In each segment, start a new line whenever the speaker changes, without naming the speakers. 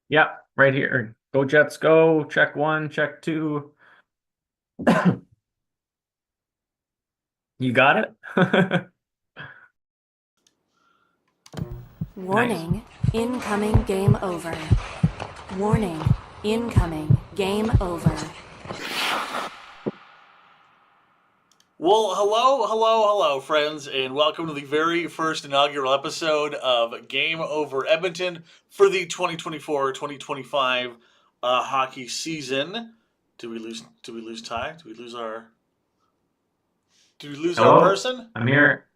Yeah, right here. Go Jets, go. Check one, check two. You got it? Nice.
Warning, incoming game over. Warning, incoming game over.
Well, hello, friends, and welcome to the very first inaugural episode of Game Over Edmonton for the 2024-2025 hockey season. Did we lose? Did we lose Ty? Did we lose our? Did we lose our
Hello?
person?
I'm here.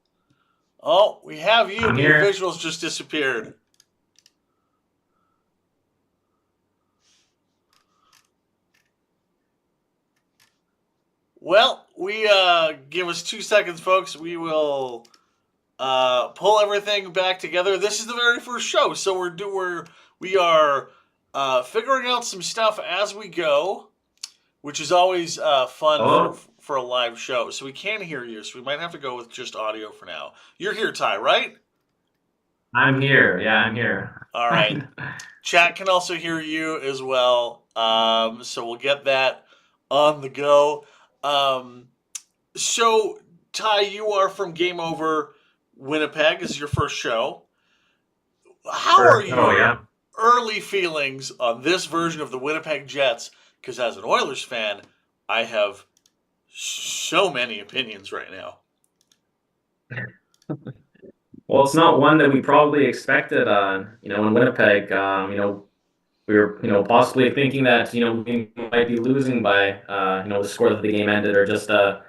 Oh, we have you,
I'm
but your
here.
visuals just disappeared. Well, we give us 2 seconds, folks. We will pull everything back together. This is the very first show, so we are figuring out some stuff as we go, which is always fun
Hello?
for a live show. So we can't hear you, so we might have to go with just audio for now. You're here, Ty, right?
I'm here. Yeah, I'm here.
All right. Chat can also hear you as well. So we'll get that on the go. Um, so Ty, you are from Game Over Winnipeg. This is your first show. How are
Sure. Oh,
your
yeah.
early feelings on this version of the Winnipeg Jets? Because as an Oilers fan, I have so many opinions right now.
Well, it's not one that we probably expected, in Winnipeg. We were, possibly thinking that, we might be losing by, the score that the game ended, or just, the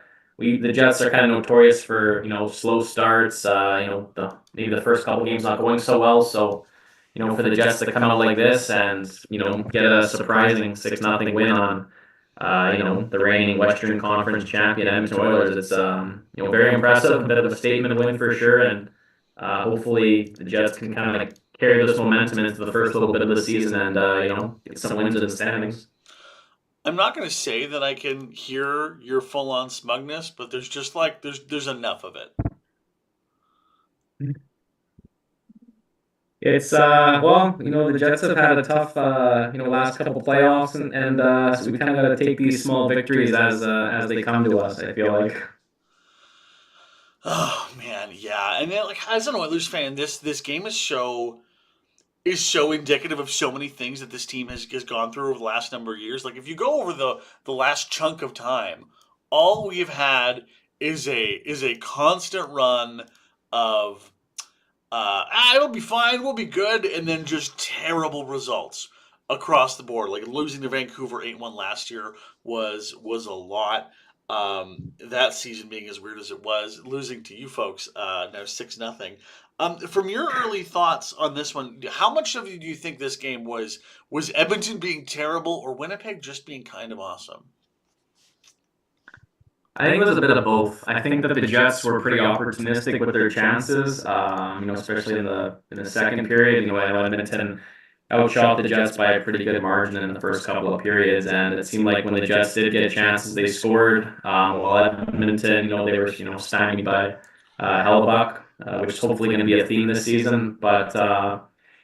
Jets are kind of notorious for, slow starts, maybe the first couple games not going so well. So, for the Jets to come out like this and, get a surprising 6-0 win on, the reigning Western Conference champion Edmonton Oilers, it's, very impressive, a bit of a statement win for sure. And hopefully the Jets can kind of carry this momentum into the first little bit of the season and, get some wins in the standings.
I'm not going to say that I can hear your full on smugness, but there's just like there's enough of it.
It's well, the Jets have had a tough last couple playoffs, and so we kind of got to take these small victories as they come to us, I feel like.
Oh man, yeah. And then like as an Oilers fan, this game is so indicative of so many things that this team has gone through over the last number of years. Like if you go over the last chunk of time, all we've had is a constant run of it'll be fine, we'll be good, and then just terrible results across the board. Like losing to Vancouver 8-1 last year was a lot. That season being as weird as it was, losing to you folks now 6-0. From your early thoughts on this one, how much of it do you think this game was Edmonton being terrible or Winnipeg just being kind of awesome?
I think it was a bit of both. I think that the Jets were pretty opportunistic with their chances, especially in the second period. Edmonton outshot the Jets by a pretty good margin in the first couple of periods, and it seemed like when the Jets did get chances, they scored. While Edmonton, they were stymied by Hellebuck, which is hopefully going to be a theme this season. But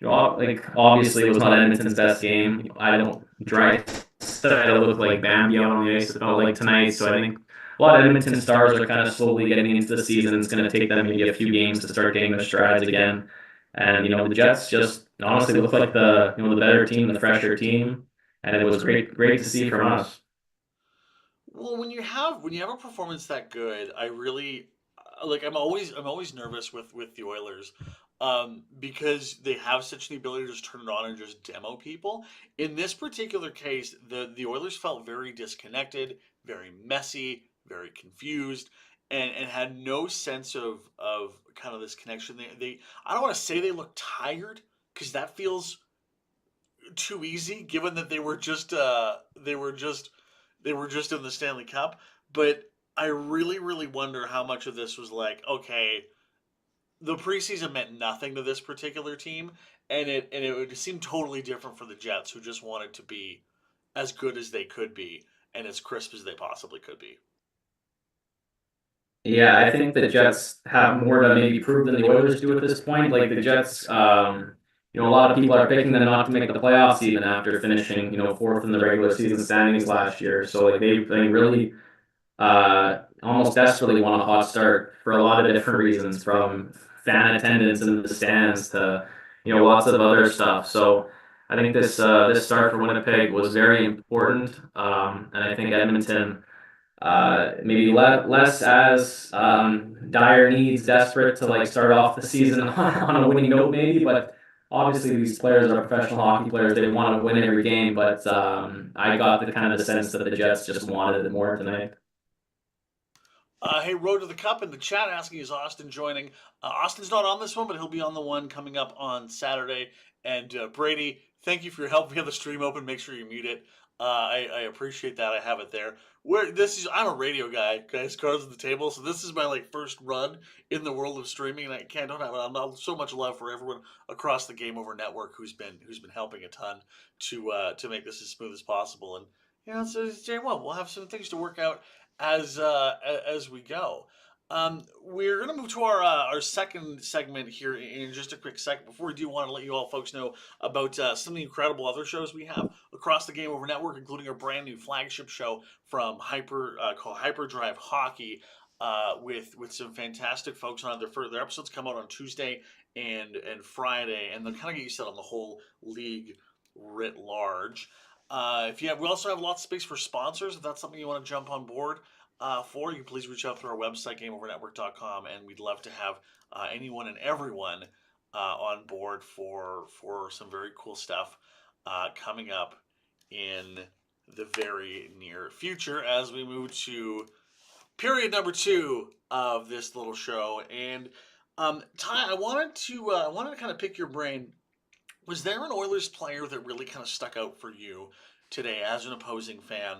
like obviously it was not Edmonton's best game. I don't dry to look like Bambi out on the ice. It felt like tonight, so I think a lot of Edmonton stars are kind of slowly getting into the season. It's going to take them maybe a few games to start getting their strides again. And the Jets just honestly look like the better team, the fresher team, and it was great to see from us.
Well, when you have a performance that good, I really like. I'm always nervous with the Oilers, because they have such the ability to just turn it on and just demo people. In this particular case, the Oilers felt very disconnected, very messy, very confused, and had no sense of kind of this connection. They I don't want to say they look tired because that feels too easy, given that they were just in the Stanley Cup. But I really, really wonder how much of this was like, okay, the preseason meant nothing to this particular team, and it would seem totally different for the Jets, who just wanted to be as good as they could be and as crisp as they possibly could be.
Yeah, I think the Jets have more to maybe prove than the Oilers do at this point. Like the Jets, a lot of people are picking them not to make the playoffs even after finishing, fourth in the regular season standings last year. So like they really almost desperately want a hot start for a lot of different reasons, from fan attendance in the stands to lots of other stuff. So I think this start for Winnipeg was very important, and I think Edmonton maybe less as dire needs, desperate to like start off the season on a winning note maybe, but obviously these players are professional hockey players. They want to win every game, but I got the kind of the sense that the Jets just wanted it more tonight.
Hey, Road to the Cup in the chat asking, is Austin joining? Austin's not on this one, but he'll be on the one coming up on Saturday. And Brady, thank you for your help. We have the stream open. Make sure you mute it. I appreciate that. I have it there. I'm a radio guy, guys. Cards on the table. So this is my like first run in the world of streaming, and don't have it. I'm not so much love for everyone across the Game Over network who's been helping a ton to make this as smooth as possible. And so it's J1. We'll have some things to work out as we go. We're going to move to our second segment here in just a quick second. Before we do, want to let you all folks know about some of the incredible other shows we have across the Game Over Network, including our brand new flagship show from called Hyperdrive Hockey, with some fantastic folks on it. Their episodes come out on Tuesday and Friday, and they'll kind of get you set on the whole league writ large. We also have lots of space for sponsors. If that's something you want to jump on board for, you can please reach out through our website, gameovernetwork.com, and we'd love to have anyone and everyone on board for some very cool stuff coming up in the very near future as we move to period number 2 of this little show. And Ty, I wanted to kind of pick your brain. Was there an Oilers player that really kind of stuck out for you today as an opposing fan,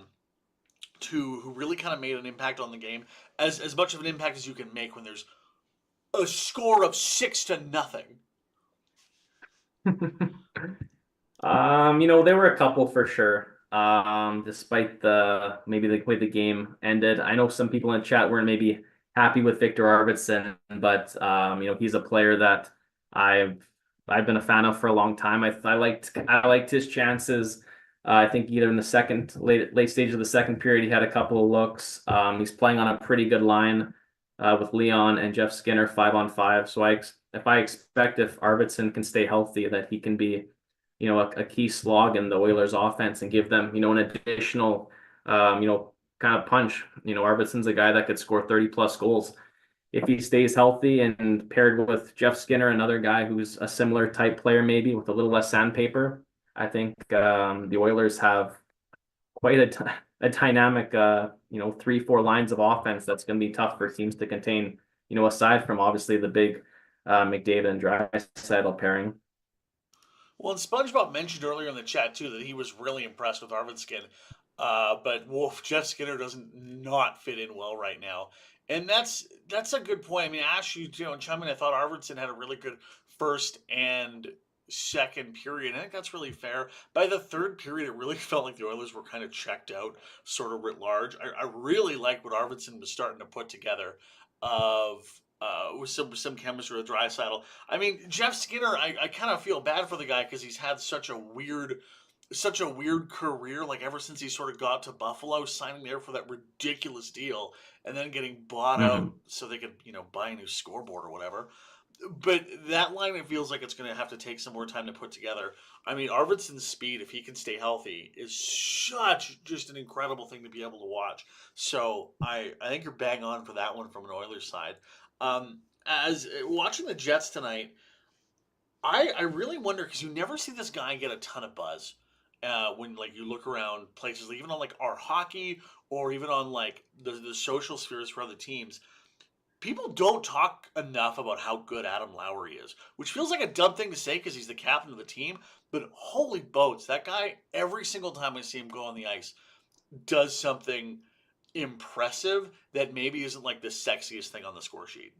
who really kind of made an impact on the game, as much of an impact as you can make when there's a score of 6-0?
There were a couple for sure. Despite maybe the way the game ended, I know some people in chat weren't maybe happy with Victor Arvidsson, but he's a player that I've been a fan of for a long time. I liked his chances. I think either in the late stage of the second period, he had a couple of looks. He's playing on a pretty good line with Leon and Jeff Skinner 5-on-5. So I expect if Arvidsson can stay healthy, that he can be a key slog in the Oilers offense and give them an additional kind of punch. Arvidsson's a guy that could score 30 plus goals if he stays healthy, and paired with Jeff Skinner, another guy who's a similar type player, maybe with a little less sandpaper. I think the Oilers have quite a dynamic, 3-4 lines of offense that's going to be tough for teams to contain. Aside from obviously the big McDavid and Draisaitl pairing.
Well, and SpongeBob mentioned earlier in the chat too that he was really impressed with Arvidsson, but Jeff Skinner doesn't not fit in well right now. And that's a good point. I mean, Ash, you chime in. I thought Arvidsson had a really good first and second period. I think that's really fair. By the third period, it really felt like the Oilers were kind of checked out, sort of writ large. I really like what Arvidsson was starting to put together with some chemistry with Draisaitl. I mean, Jeff Skinner, I kind of feel bad for the guy because he's had such a weird career, like ever since he sort of got to Buffalo, signing there for that ridiculous deal and then getting bought out so they could, buy a new scoreboard or whatever. But that line, it feels like it's going to have to take some more time to put together. I mean, Arvidsson's speed, if he can stay healthy, is just an incredible thing to be able to watch. So I think you're bang on for that one from an Oilers side. As watching the Jets tonight, I really wonder, because you never see this guy get a ton of buzz when like you look around places, like, even on like our hockey or even on like the social spheres for other teams. People don't talk enough about how good Adam Lowry is, which feels like a dumb thing to say because he's the captain of the team. But holy boats, that guy, every single time I see him go on the ice, does something impressive that maybe isn't like the sexiest thing on the score sheet.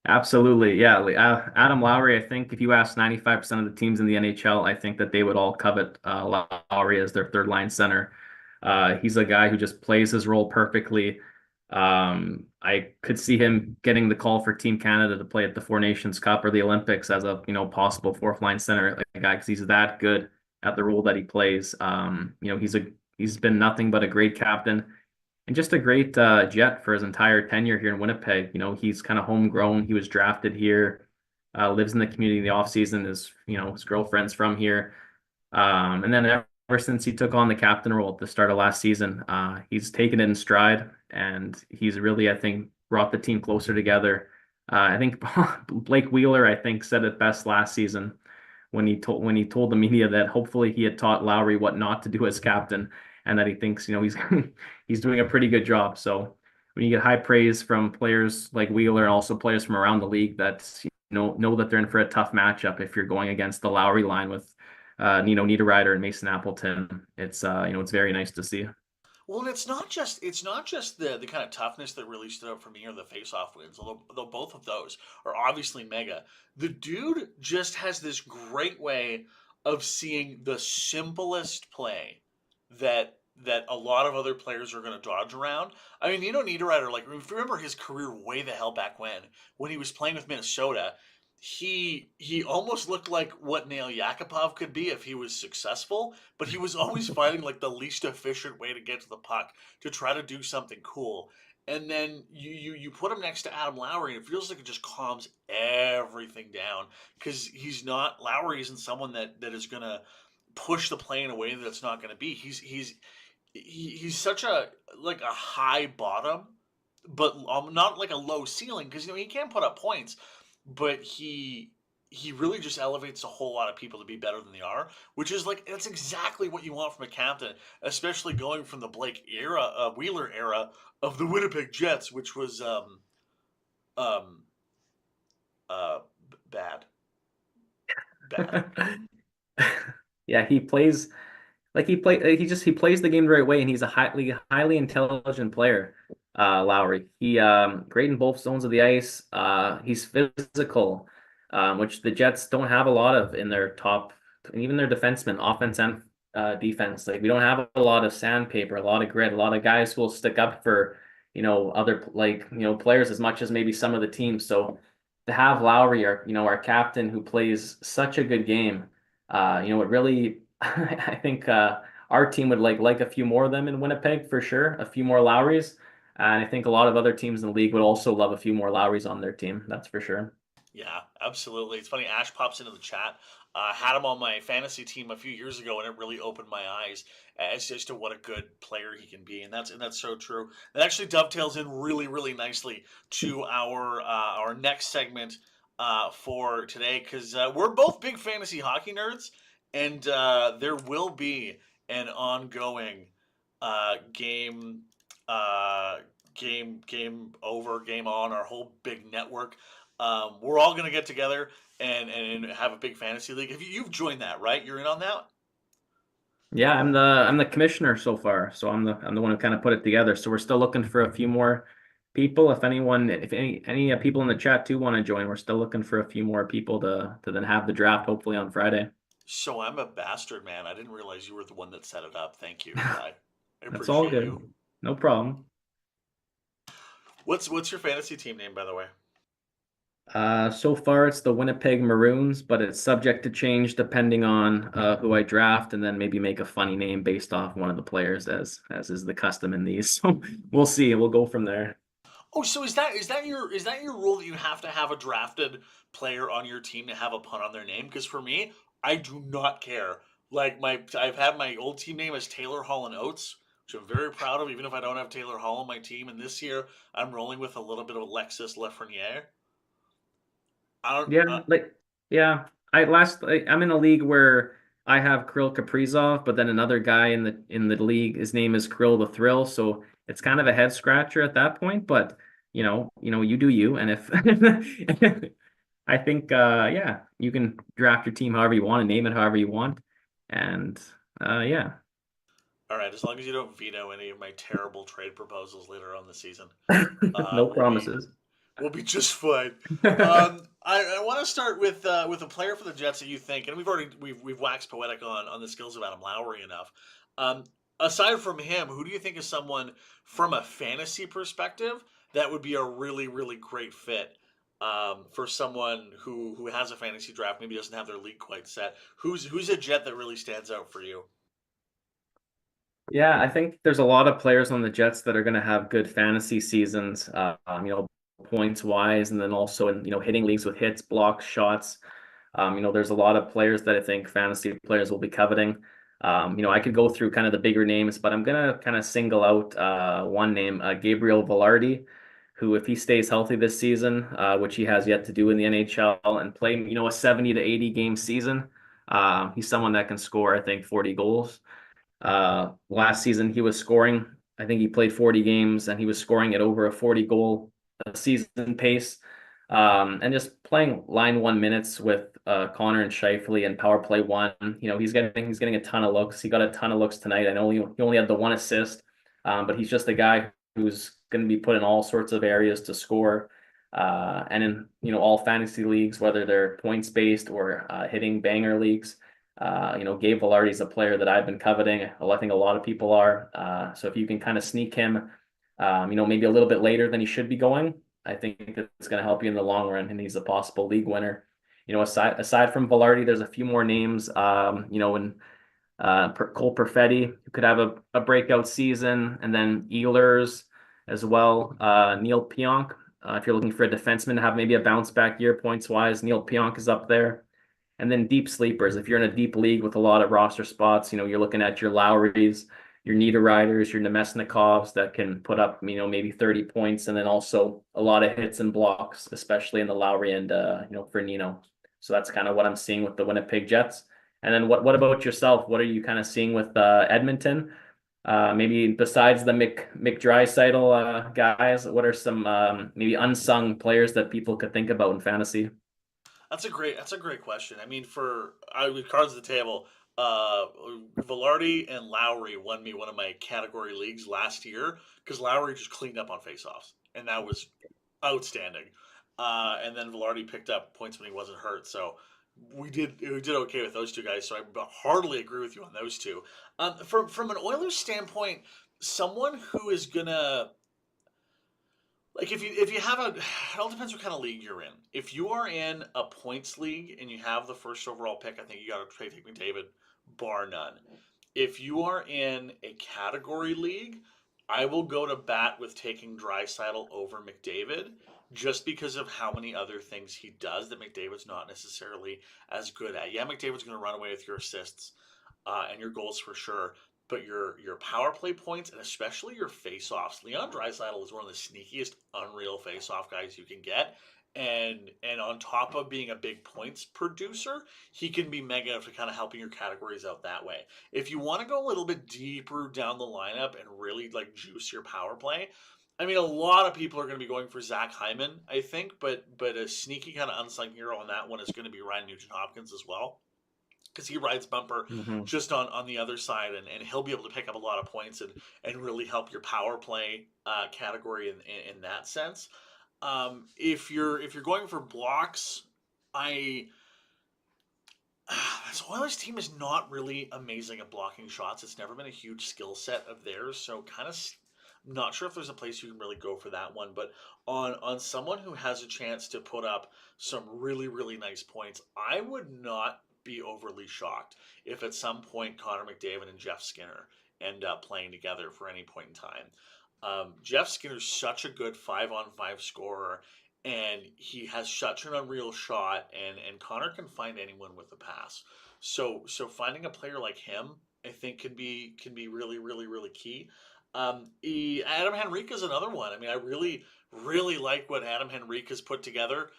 Absolutely. Yeah. Adam Lowry, I think if you ask 95% of the teams in the NHL, I think that they would all covet Lowry as their third line center. He's a guy who just plays his role perfectly. I could see him getting the call for Team Canada to play at the Four Nations Cup or the Olympics as a possible fourth line center like a guy because he's that good at the role that he plays. He's been nothing but a great captain and just a great Jet for his entire tenure here in Winnipeg. He's kind of homegrown. He was drafted here, lives in the community in the off season. His girlfriend's from here. And then ever since he took on the captain role at the start of last season, he's taken it in stride, and he's really, I think, brought the team closer together. I think Blake Wheeler, I think, said it best last season when he told the media that hopefully he had taught Lowry what not to do as captain, and that he thinks he's he's doing a pretty good job. So when you get high praise from players like Wheeler and also players from around the league that know that they're in for a tough matchup if you're going against the Lowry line with Niederreiter and Mason Appleton. It's very nice to see.
Well, and it's not just the kind of toughness that really stood out for me or the face-off wins, although both of those are obviously mega. The dude just has this great way of seeing the simplest play that a lot of other players are going to dodge around. I mean, Niederreiter, like, if you remember his career way the hell back when he was playing with Minnesota, he almost looked like what Nail Yakupov could be if he was successful, but he was always finding like the least efficient way to get to the puck to try to do something cool. And then you put him next to Adam Lowry, and it feels like it just calms everything down because Lowry isn't someone that is gonna push the play in a way that it's not gonna be. He's such a like a high bottom, but not like a low ceiling because he can put up points, but he really just elevates a whole lot of people to be better than they are, which is like that's exactly what you want from a captain, especially going from the Blake era, Wheeler era of the Winnipeg Jets, which was um bad, bad.
Yeah, he plays the game the right way, and he's a highly intelligent player. Lowry, he great in both zones of the ice. He's physical, which the Jets don't have a lot of in their top, and even their defensemen, offense and defense. Like we don't have a lot of sandpaper, a lot of grit, a lot of guys who will stick up for other players as much as maybe some of the teams. So to have Lowry, our captain, who plays such a good game, it really I think our team would like a few more of them in Winnipeg for sure, a few more Lowrys. And I think a lot of other teams in the league would also love a few more Lowrys on their team. That's for sure.
Yeah, absolutely. It's funny. Ash pops into the chat. Had him on my fantasy team a few years ago, and it really opened my eyes as to what a good player he can be, and that's so true. That actually dovetails in really, really nicely to our next segment for today because we're both big fantasy hockey nerds, and there will be an ongoing game. Game over, game on, our whole big network. We're all gonna get together and have a big fantasy league. You've joined that, right? You're in on that.
Yeah, I'm the commissioner so far, so I'm the one who kind of put it together. So we're still looking for a few more people. If any people in the chat too want to join, we're still looking for a few more people to then have the draft hopefully on Friday.
So I'm a bastard, man. I didn't realize you were the one that set it up. Thank you. I
That's all
appreciate
good.
you.
No problem.
What's your fantasy team name, by the way?
So far it's the Winnipeg Maroons, but it's subject to change depending on who I draft, and then maybe make a funny name based off one of the players, as is the custom in these. So we'll see. We'll go from there.
Oh, so is that your rule that you have to have a drafted player on your team to have a pun on their name? Because for me, I do not care. Like I've had my old team name as Taylor Hall and Oates, which I'm very proud of, even if I don't have Taylor Hall on my team. And this year, I'm rolling with a little bit of Alexis Lafreniere. I don't.
Yeah, yeah. I'm in a league where I have Kirill Kaprizov, but then another guy in the league, his name is Kirill the Thrill, so it's kind of a head scratcher at that point. But you do you, and if I think yeah, you can draft your team however you want and name it however you want, and yeah,
All right, as long as you don't veto any of my terrible trade proposals later on the season,
no
we'll be
promises.
we'll be just fine. I want to start with a player for the Jets that you think, and we've waxed poetic on the skills of Adam Lowry enough. Um, aside from him, who do you think is someone from a fantasy perspective that would be a really, really great fit for someone who has a fantasy draft, maybe doesn't have their league quite set? Who's a Jet that really stands out for you?
Yeah, I think there's a lot of players on the Jets that are going to have good fantasy seasons, points wise, and then also in, hitting leagues with hits, blocks, shots. There's a lot of players that I think fantasy players will be coveting. I could go through kind of the bigger names, but I'm gonna kind of single out one name, Gabriel Velarde, who, if he stays healthy this season, which he has yet to do in the NHL, and play, a 70 to 80 game season, he's someone that can score, I think, 40 goals. Last season, he was scoring. I think he played 40 games and he was scoring at over a 40 goal a season pace. And just playing line 1 minutes with Connor and Scheifele and power play one. He's getting a ton of looks. He got a ton of looks tonight. I know he only had the one assist, but he's just a guy who's going to be put in all sorts of areas to score. And in all fantasy leagues, whether they're points based or hitting banger leagues. Gabe Velarde is a player that I've been coveting. I think a lot of people are. So if you can kind of sneak him, maybe a little bit later than he should be going, I think it's going to help you in the long run, and he's a possible league winner. Aside from Velarde, there's a few more names. And Cole Perfetti, who could have a breakout season, and then Ehlers as well. Neil Pionk, if you're looking for a defenseman to have maybe a bounce back year points wise, Neil Pionk is up there. And then deep sleepers. If you're in a deep league with a lot of roster spots, you're looking at your Lowrys, your Niederreiters, your Nemesnikovs that can put up, maybe 30 points, and then also a lot of hits and blocks, especially in the Lowry and, for Nino. So that's kind of what I'm seeing with the Winnipeg Jets. And then what about yourself? What are you kind of seeing with Edmonton? Maybe besides the Mick Draisaitl guys, what are some maybe unsung players that people could think about in fantasy?
That's a great question. I mean, with cards at the table, uh, Velarde and Lowry won me one of my category leagues last year because Lowry just cleaned up on faceoffs, and that was outstanding. And then Velarde picked up points when he wasn't hurt, so we did okay with those two guys. So I hardly agree with you on those two. From an Oilers standpoint, someone who is gonna like if you have it all depends what kind of league you're in. If you are in a points league and you have the first overall pick, I think you got to take McDavid, bar none. If you are in a category league, I will go to bat with taking Draisaitl over McDavid just because of how many other things he does that McDavid's not necessarily as good at. Yeah, McDavid's going to run away with your assists and your goals for sure, but your power play points and especially your face-offs. Leon Draisaitl is one of the sneakiest, unreal face-off guys you can get. And on top of being a big points producer, he can be mega for kind of helping your categories out that way. If you want to go a little bit deeper down the lineup and really like juice your power play, I mean, a lot of people are going to be going for Zach Hyman, I think, but a sneaky kind of unsung hero on that one is going to be Ryan Nugent Hopkins as well because he rides bumper
Mhm.
just on the other side, and he'll be able to pick up a lot of points and really help your power play category in that sense. If you're going for blocks, I this Oilers team is not really amazing at blocking shots. It's never been a huge skill set of theirs, so kind of not sure if there's a place you can really go for that one. But on someone who has a chance to put up some really really nice points, I would not be overly shocked if at some point Connor McDavid and Jeff Skinner end up playing together for any point in time. Jeff Skinner's such a good 5-on-5 scorer, and he has such an unreal shot, and Connor can find anyone with a pass. So finding a player like him, I think can be really really really key. Adam Henrique is another one. I mean, I really really like what Adam Henrique has put together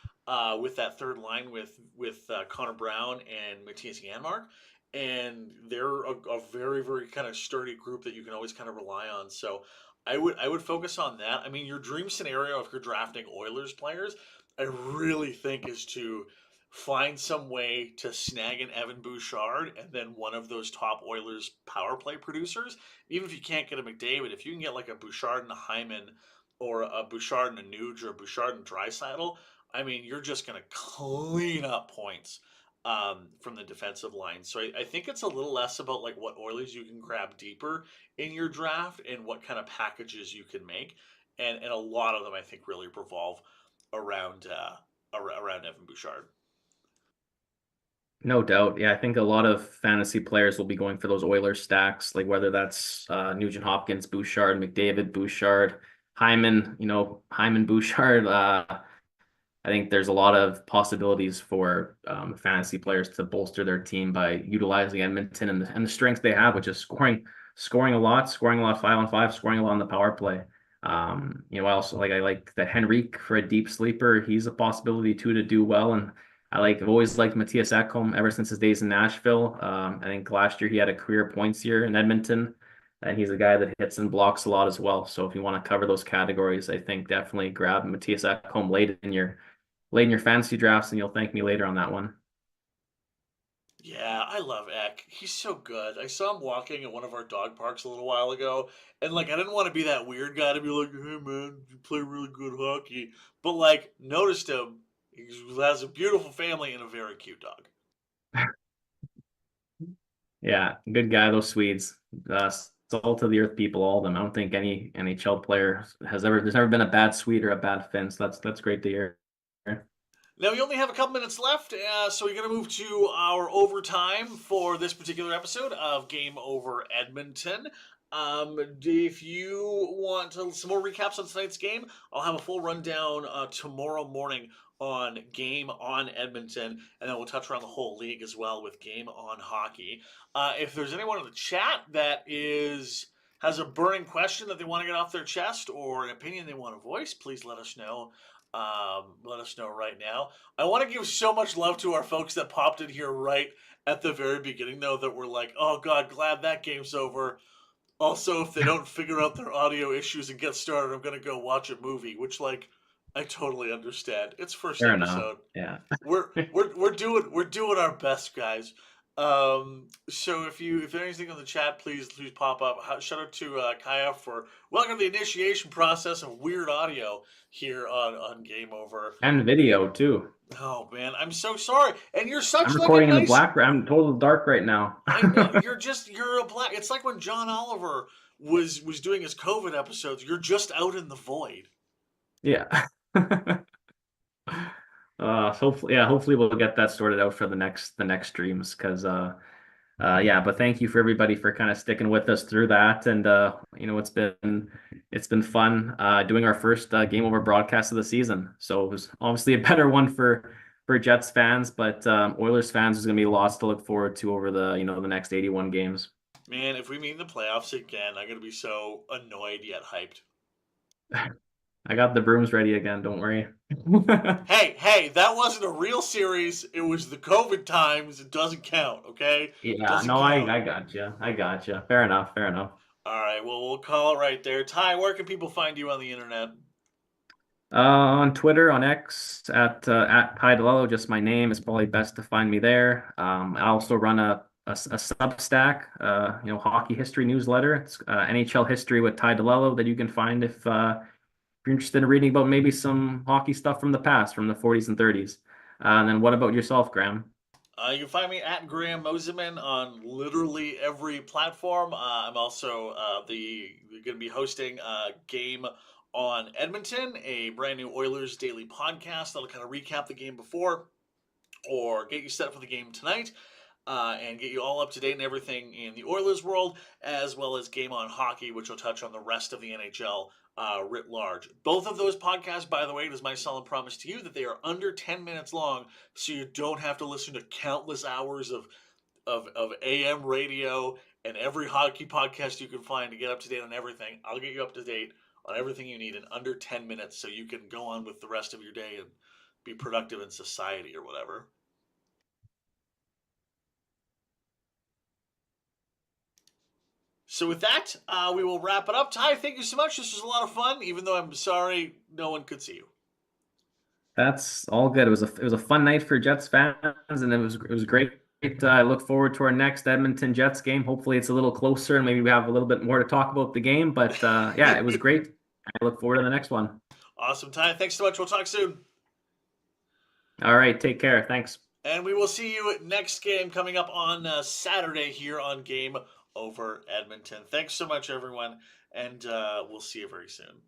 with that third line with Connor Brown and Matthias Janmark. And they're a very very kind of sturdy group that you can always kind of rely on. So I would focus on that. I mean, your dream scenario if you're drafting Oilers players, I really think is to find some way to snag an Evan Bouchard and then one of those top Oilers power play producers. Even if you can't get a McDavid, if you can get like a Bouchard and a Hyman or a Bouchard and a Nuge or a Bouchard and Draisaitl, I mean, you're just going to clean up points from the defensive line. So I think it's a little less about like what Oilers you can grab deeper in your draft and what kind of packages you can make, and a lot of them I think really revolve around around Evan Bouchard.
No doubt. Yeah, I think a lot of fantasy players will be going for those Oilers stacks, like whether that's Nugent Hopkins, Bouchard, McDavid, Bouchard, Hyman, Hyman, Bouchard. I think there's a lot of possibilities for fantasy players to bolster their team by utilizing Edmonton and the strength they have, which is scoring a lot, 5-on-5, scoring a lot on the power play. I also like that Henrique for a deep sleeper. He's a possibility too to do well, and I've always liked Matthias Ekholm ever since his days in Nashville. I think last year he had a career points year in Edmonton. And he's a guy that hits and blocks a lot as well. So if you want to cover those categories, I think definitely grab Matthias Ekholm late in your fantasy drafts, and you'll thank me later on that one.
Yeah, I love Eck. He's so good. I saw him walking at one of our dog parks a little while ago, and like I didn't want to be that weird guy to be like, "Hey man, you play really good hockey," but like noticed him. He has a beautiful family and a very cute dog.
Yeah, good guy, those Swedes. Salt of the earth people, all of them. I don't think any NHL player there's never been a bad Swede or a bad Finn. So that's great to hear.
Now, we only have a couple minutes left, so we're going to move to our overtime for this particular episode of Game Over Edmonton. If you want some more recaps on tonight's game, I'll have a full rundown tomorrow morning on Game on Edmonton, and then we'll touch around the whole league as well with Game on Hockey. If there's anyone in the chat that has a burning question that they want to get off their chest or an opinion they want to voice, please let us know. Let us know right now. I want to give so much love to our folks that popped in here right at the very beginning, though, that were like, "Oh God, glad that game's over." Also, if they don't figure out their audio issues and get started, I'm gonna go watch a movie, which like I totally understand. It's first
Fair enough.
episode.
Yeah.
We're doing our best, guys. So if there's anything in the chat, please pop up. Shout out to Kaya for welcome to the initiation process of weird audio here on Game Over.
And video too.
Oh man, I'm so sorry. And you're such
I'm
like
recording
a nice...
in the black. I'm total dark right now.
I know you're a black. It's like when John Oliver was doing his COVID episodes. You're just out in the void.
Yeah. Hopefully we'll get that sorted out for the next streams because but thank you for everybody for kind of sticking with us through that, and it's been fun doing our first Game Over broadcast of the season. So it was obviously a better one for Jets fans, but Oilers fans is going to be lots to look forward to over the the next 81 games.
Man, if we meet in the playoffs again, I'm going to be so annoyed yet hyped.
I got the brooms ready again. Don't worry.
Hey, that wasn't a real series. It was the COVID times. It doesn't count, okay?
Yeah, I got you. I got you. Fair enough.
All right, well, we'll call it right there. Ty, where can people find you on the internet?
On Twitter, on X, at Ty Dilello, just my name. It's probably best to find me there. I also run a Substack, hockey history newsletter. It's NHL history with Ty Dilello that you can find if you're interested in reading about maybe some hockey stuff from the past, from the 40s and 30s. And then what about yourself, Graham?
You can find me at Graham Mosimann on literally every platform. I'm also going to be hosting Game on Edmonton, a brand new Oilers daily podcast that'll kind of recap the game before or get you set for the game tonight. And get you all up to date and everything in the Oilers world, as well as Game on Hockey, which will touch on the rest of the NHL writ large. Both of those podcasts, by the way, it is my solemn promise to you that they are under 10 minutes long, so you don't have to listen to countless hours of AM radio and every hockey podcast you can find to get up to date on everything. I'll get you up to date on everything you need in under 10 minutes so you can go on with the rest of your day and be productive in society or whatever. So with that, we will wrap it up. Ty, thank you so much. This was a lot of fun, even though I'm sorry no one could see you.
That's all good. It was a fun night for Jets fans, and it was great. I look forward to our next Edmonton Jets game. Hopefully, it's a little closer, and maybe we have a little bit more to talk about the game. But it was great. I look forward to the next one.
Awesome, Ty. Thanks so much. We'll talk soon.
All right. Take care. Thanks.
And we will see you next game coming up on Saturday here on Game Over Edmonton. Thanks so much, everyone, and we'll see you very soon.